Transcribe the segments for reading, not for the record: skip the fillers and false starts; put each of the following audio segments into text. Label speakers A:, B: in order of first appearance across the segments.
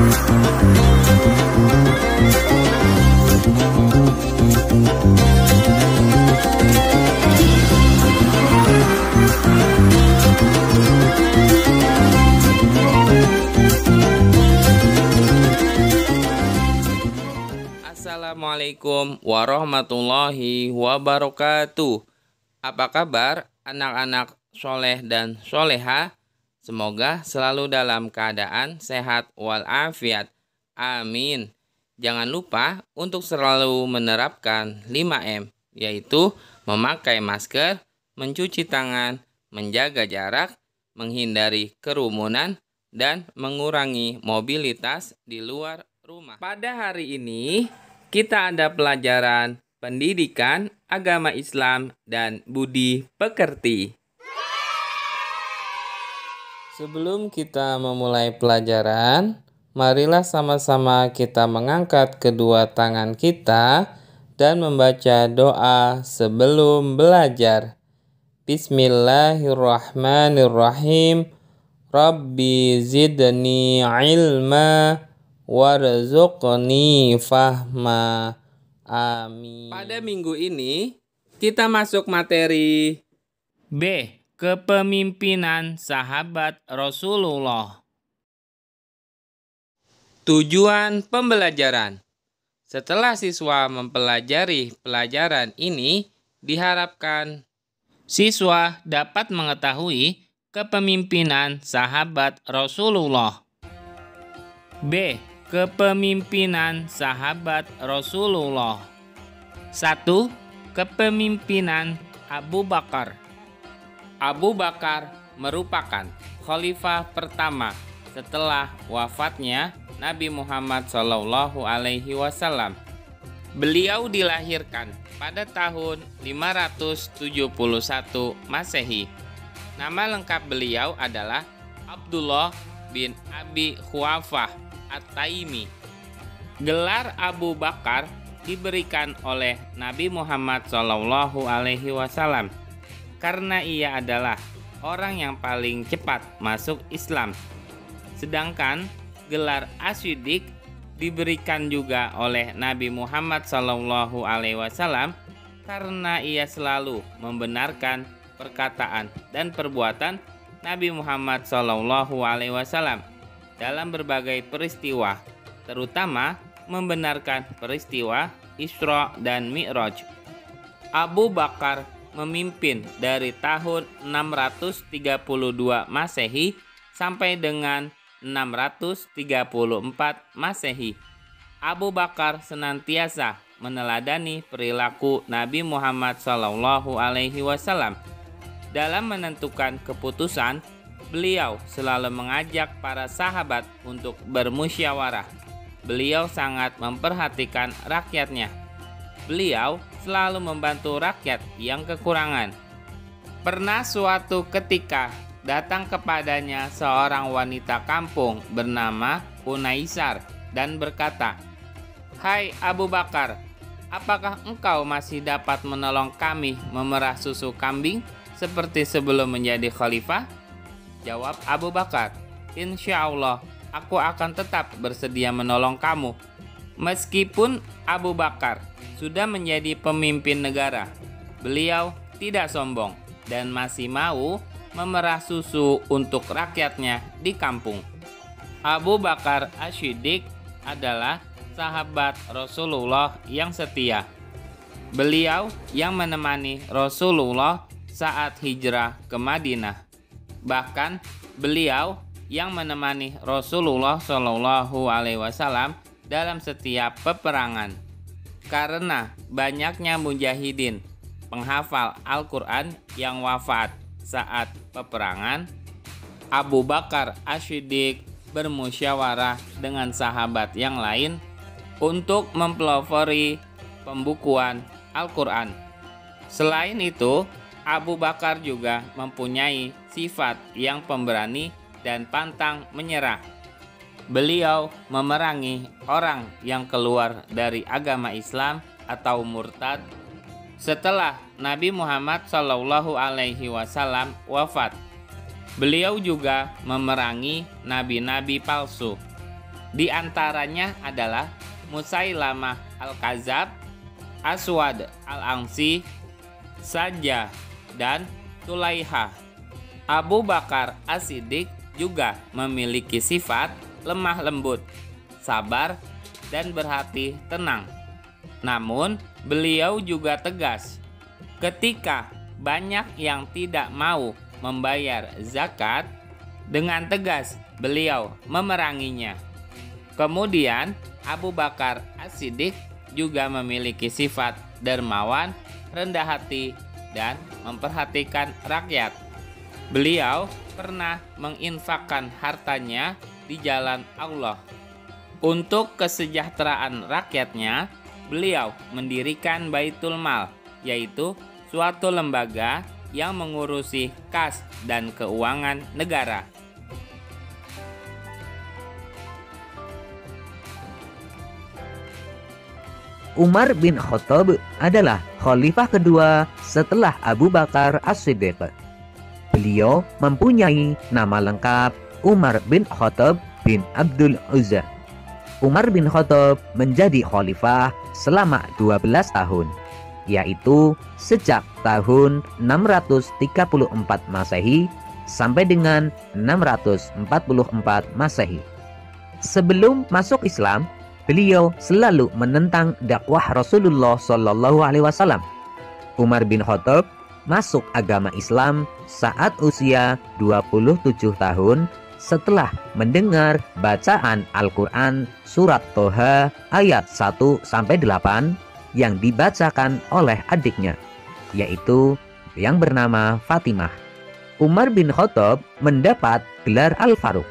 A: Assalamualaikum warahmatullahi wabarakatuh. Apa kabar anak-anak soleh dan soleha? Semoga selalu dalam keadaan sehat walafiat. Amin. Jangan lupa untuk selalu menerapkan 5M, yaitu memakai masker, mencuci tangan, menjaga jarak, menghindari kerumunan, dan mengurangi mobilitas di luar rumah. Pada hari ini, kita ada pelajaran pendidikan, agama Islam, dan budi pekerti. Sebelum kita memulai pelajaran, marilah sama-sama kita mengangkat kedua tangan kita dan membaca doa sebelum belajar. Bismillahirrahmanirrahim. Rabbi zidni ilma warzuqni fahma. Amin. Pada minggu ini kita masuk materi B. Kepemimpinan sahabat Rasulullah. Tujuan pembelajaran. Setelah siswa mempelajari pelajaran ini, diharapkan siswa dapat mengetahui kepemimpinan sahabat Rasulullah. B. Kepemimpinan sahabat Rasulullah. 1. Kepemimpinan Abu Bakar. Abu Bakar merupakan khalifah pertama setelah wafatnya Nabi Muhammad SAW. Beliau dilahirkan pada tahun 571 Masehi. Nama lengkap beliau adalah Abdullah bin Abi Khuwafah At-Taimi. Gelar Abu Bakar diberikan oleh Nabi Muhammad SAW karena ia adalah orang yang paling cepat masuk Islam. Sedangkan gelar As-Siddiq diberikan juga oleh Nabi Muhammad SAW karena ia selalu membenarkan perkataan dan perbuatan Nabi Muhammad SAW dalam berbagai peristiwa, terutama membenarkan peristiwa Isra dan Mi'raj. Abu Bakar memimpin dari tahun 632 Masehi sampai dengan 634 Masehi. Abu Bakar senantiasa meneladani perilaku Nabi Muhammad SAW. Dalam menentukan keputusan, beliau selalu mengajak para sahabat untuk bermusyawarah. Beliau sangat memperhatikan rakyatnya. Beliau selalu membantu rakyat yang kekurangan. Pernah suatu ketika datang kepadanya seorang wanita kampung bernama Unaisar dan berkata, "Hai Abu Bakar, apakah engkau masih dapat menolong kami memerah susu kambing seperti sebelum menjadi khalifah?" Jawab Abu Bakar, "Insya Allah, aku akan tetap bersedia menolong kamu." Meskipun Abu Bakar sudah menjadi pemimpin negara, beliau tidak sombong dan masih mau memerah susu untuk rakyatnya di kampung. Abu Bakar As-Siddiq adalah sahabat Rasulullah yang setia. Beliau yang menemani Rasulullah saat hijrah ke Madinah. Bahkan beliau yang menemani Rasulullah SAW dalam setiap peperangan. Karena banyaknya mujahidin penghafal Al-Quran yang wafat saat peperangan, Abu Bakar As-Siddiq bermusyawarah dengan sahabat yang lain untuk mempelopori pembukuan Al-Quran. Selain itu, Abu Bakar juga mempunyai sifat yang pemberani dan pantang menyerah. Beliau memerangi orang yang keluar dari agama Islam atau murtad setelah Nabi Muhammad SAW wafat. Beliau juga memerangi nabi-nabi palsu. Di antaranya adalah Musailamah Al-Kadzab, Aswad Al-Ansi, Sajjah, dan Tulaiha. Abu Bakar As-Siddiq juga memiliki sifat lemah lembut, sabar, dan berhati tenang. Namun, beliau juga tegas. Ketika banyak yang tidak mau membayar zakat, dengan tegas beliau memeranginya. Kemudian, Abu Bakar As-Siddiq juga memiliki sifat dermawan, rendah hati, dan memperhatikan rakyat. Beliau pernah menginfakkan hartanya di jalan Allah. Untuk kesejahteraan rakyatnya, beliau mendirikan Baitul Mal, yaitu suatu lembaga yang mengurusi kas dan keuangan negara.
B: Umar bin Khattab adalah khalifah kedua setelah Abu Bakar As-Siddiq. Beliau mempunyai nama lengkap Umar bin Khattab bin Abdul Uzza. Umar bin Khattab menjadi khalifah selama 12 tahun, yaitu sejak tahun 634 Masehi sampai dengan 644 Masehi. Sebelum masuk Islam, beliau selalu menentang dakwah Rasulullah Shallallahu Alaihi Wasallam. Umar bin Khattab masuk agama Islam saat usia 27 tahun setelah mendengar bacaan Al-Quran surat Toha ayat 1-8 yang dibacakan oleh adiknya, yaitu yang bernama Fatimah. Umar bin Khattab mendapat gelar Al-Faruq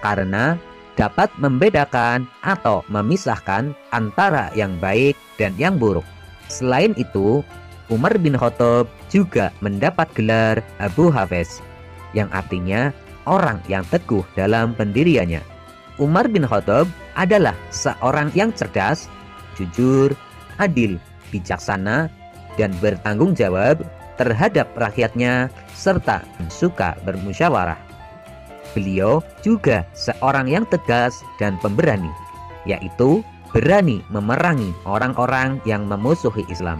B: karena dapat membedakan atau memisahkan antara yang baik dan yang buruk. Selain itu, Umar bin Khattab juga mendapat gelar Abu Hafiz, yang artinya orang yang teguh dalam pendiriannya. Umar bin Khattab adalah seorang yang cerdas, jujur, adil, bijaksana, dan bertanggung jawab terhadap rakyatnya serta suka bermusyawarah. Beliau juga seorang yang tegas dan pemberani, yaitu berani memerangi orang-orang yang memusuhi Islam.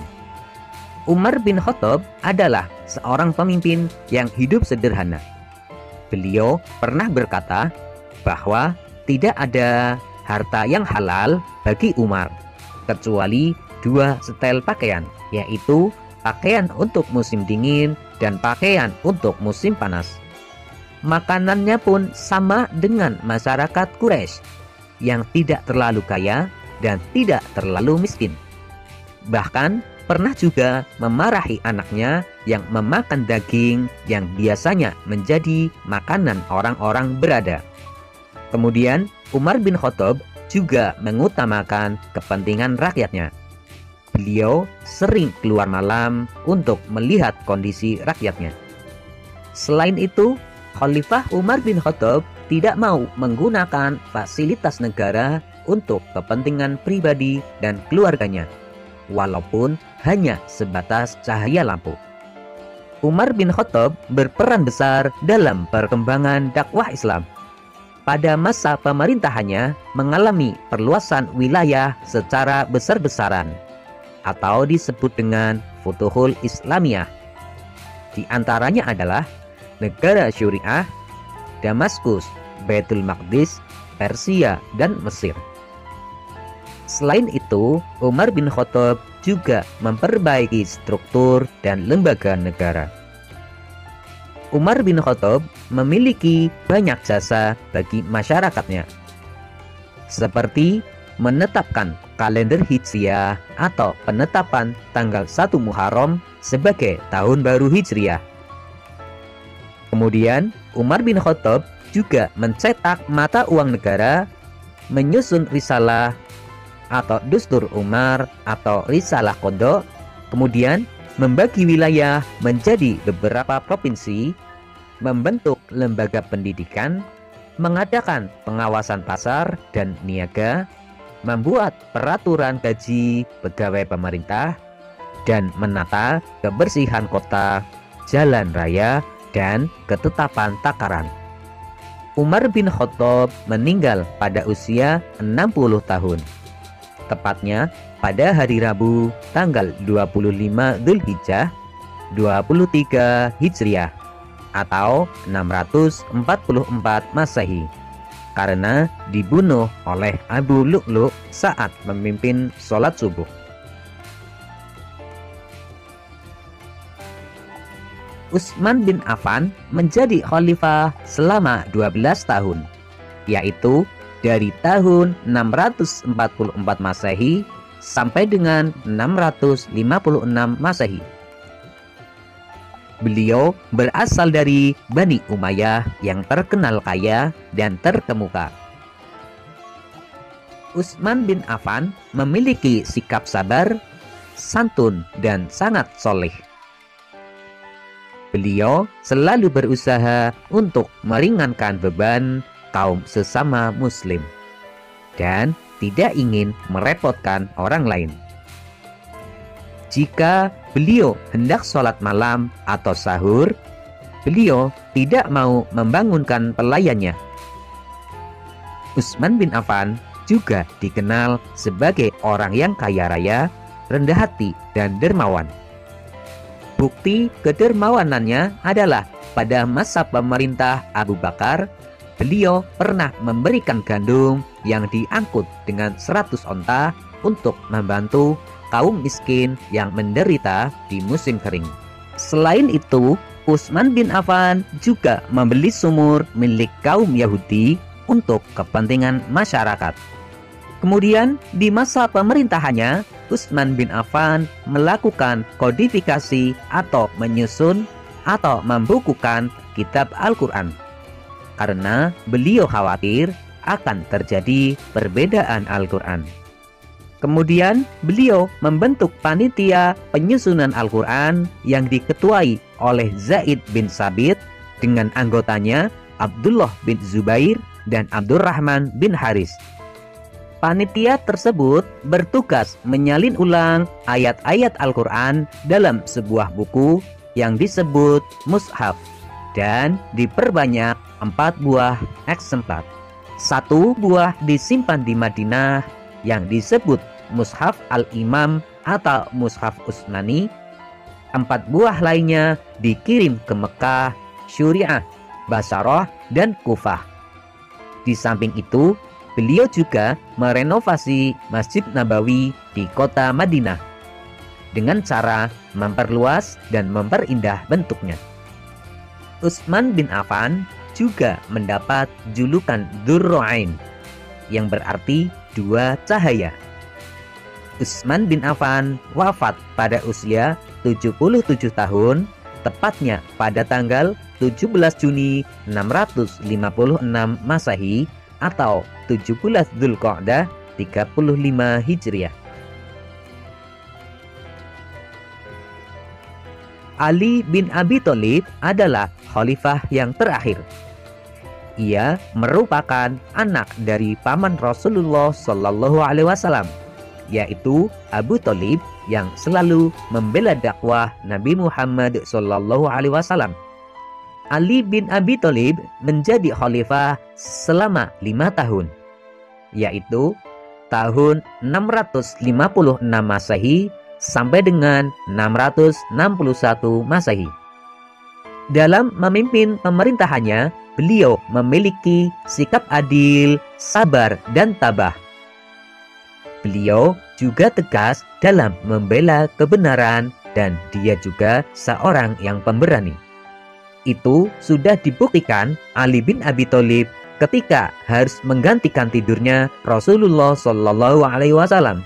B: Umar bin Khattab adalah seorang pemimpin yang hidup sederhana. Beliau pernah berkata bahwa tidak ada harta yang halal bagi Umar, kecuali 2 setel pakaian, yaitu pakaian untuk musim dingin dan pakaian untuk musim panas. Makanannya pun sama dengan masyarakat Quraisy yang tidak terlalu kaya dan tidak terlalu miskin. Bahkan pernah juga memarahi anaknya yang memakan daging yang biasanya menjadi makanan orang-orang berada. Kemudian Umar bin Khattab juga mengutamakan kepentingan rakyatnya. Beliau sering keluar malam untuk melihat kondisi rakyatnya. Selain itu, Khalifah Umar bin Khattab tidak mau menggunakan fasilitas negara untuk kepentingan pribadi dan keluarganya, walaupun hanya sebatas cahaya lampu. Umar bin Khattab berperan besar dalam perkembangan dakwah Islam. Pada masa pemerintahannya mengalami perluasan wilayah secara besar-besaran, atau disebut dengan Futuhul Islamiyah. Di antaranya adalah negara Syuriah, Damaskus, Baitul Maqdis, Persia, dan Mesir. Selain itu, Umar bin Khattab juga memperbaiki struktur dan lembaga negara. Umar bin Khattab memiliki banyak jasa bagi masyarakatnya, seperti menetapkan kalender Hijriah atau penetapan tanggal 1 Muharram sebagai tahun baru Hijriah. Kemudian, Umar bin Khattab juga mencetak mata uang negara, menyusun risalah atau Dustur Umar atau risalah Qadha, kemudian membagi wilayah menjadi beberapa provinsi, membentuk lembaga pendidikan, mengadakan pengawasan pasar dan niaga, membuat peraturan gaji pegawai pemerintah, dan menata kebersihan kota, jalan raya, dan ketetapan takaran. Umar bin Khattab meninggal pada usia 60 tahun. Tepatnya pada hari Rabu tanggal 25 Dzulhijjah 23 Hijriah atau 644 Masehi, karena dibunuh oleh Abu Lu'lu' saat memimpin sholat subuh. Utsman bin Affan menjadi khalifah selama 12 tahun, yaitu dari tahun 644 Masehi sampai dengan 656 Masehi. Beliau berasal dari Bani Umayyah yang terkenal kaya dan terkemuka. Utsman bin Affan memiliki sikap sabar, santun, dan sangat soleh. Beliau selalu berusaha untuk meringankan beban kaum sesama muslim dan tidak ingin merepotkan orang lain. Jika beliau hendak sholat malam atau sahur, beliau tidak mau membangunkan pelayannya. Utsman bin Affan juga dikenal sebagai orang yang kaya raya, rendah hati, dan dermawan. Bukti kedermawanannya adalah pada masa pemerintah Abu Bakar, beliau pernah memberikan gandum yang diangkut dengan 100 onta untuk membantu kaum miskin yang menderita di musim kering. Selain itu, Utsman bin Affan juga membeli sumur milik kaum Yahudi untuk kepentingan masyarakat. Kemudian di masa pemerintahannya, Utsman bin Affan melakukan kodifikasi atau menyusun atau membukukan kitab Al-Quran karena beliau khawatir akan terjadi perbedaan Al-Quran. Kemudian beliau membentuk panitia penyusunan Al-Quran yang diketuai oleh Zaid bin Sabit dengan anggotanya Abdullah bin Zubair dan Abdurrahman bin Haris. Panitia tersebut bertugas menyalin ulang ayat-ayat Al-Quran dalam sebuah buku yang disebut mushaf dan diperbanyak 4 buah eksemplar. 1 buah disimpan di Madinah yang disebut mushaf Al-Imam atau mushaf Utsmani. 4 buah lainnya dikirim ke Mekah, Syuriah, Basrah, dan Kufah. Di samping itu, beliau juga merenovasi Masjid Nabawi di kota Madinah dengan cara memperluas dan memperindah bentuknya. Utsman bin Affan juga mendapat julukan Dzurra'ain yang berarti 2 cahaya. Utsman bin Affan wafat pada usia 77 tahun, tepatnya pada tanggal 17 Juni 656 Masehi atau 17 Dzulqa'dah 35 Hijriah. Ali bin Abi Thalib adalah khalifah yang terakhir. Ia merupakan anak dari paman Rasulullah Shallallahu Alaihi Wasallam, yaitu Abu Thalib yang selalu membela dakwah Nabi Muhammad Shallallahu Alaihi Wasallam. Ali bin Abi Thalib menjadi khalifah selama 5 tahun, yaitu tahun 656 Masehi sampai dengan 661 Masehi. Dalam memimpin pemerintahannya, beliau memiliki sikap adil, sabar, dan tabah. Beliau juga tegas dalam membela kebenaran dan dia juga seorang yang pemberani. Itu sudah dibuktikan Ali bin Abi Thalib ketika harus menggantikan tidurnya Rasulullah Shallallahu Alaihi Wasallam.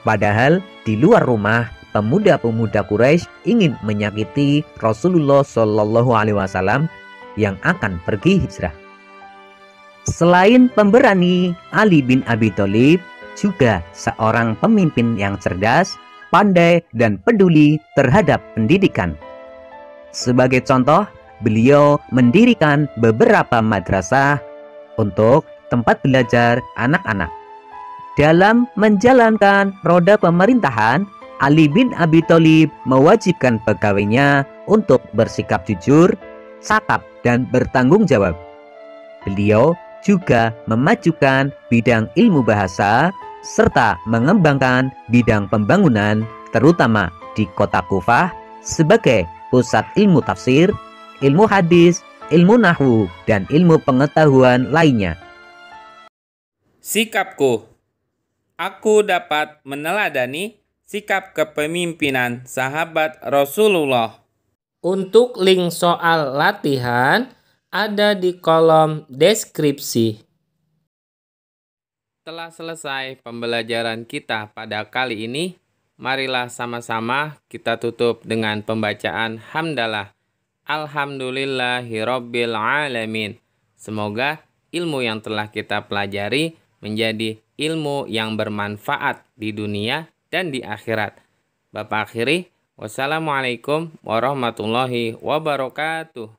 B: Padahal di luar rumah, pemuda-pemuda Quraisy ingin menyakiti Rasulullah Shallallahu Alaihi Wasallam yang akan pergi hijrah. Selain pemberani, Ali bin Abi Thalib juga seorang pemimpin yang cerdas, pandai, dan peduli terhadap pendidikan. Sebagai contoh, beliau mendirikan beberapa madrasah untuk tempat belajar anak-anak. Dalam menjalankan roda pemerintahan, Ali bin Abi Thalib mewajibkan pegawainya untuk bersikap jujur, sakap, dan bertanggung jawab. Beliau juga memajukan bidang ilmu bahasa serta mengembangkan bidang pembangunan terutama di kota Kufah sebagai pusat ilmu tafsir, ilmu hadis, ilmu nahwu, dan ilmu pengetahuan lainnya.
A: Sikapku. Aku dapat meneladani sikap kepemimpinan sahabat Rasulullah. Untuk link soal latihan ada di kolom deskripsi. Telah selesai pembelajaran kita pada kali ini. Marilah sama-sama kita tutup dengan pembacaan hamdalah. Alhamdulillahirabbil alamin. Semoga ilmu yang telah kita pelajari menjadi ilmu yang bermanfaat di dunia dan di akhirat. Bapak akhiri, wassalamualaikum warahmatullahi wabarakatuh.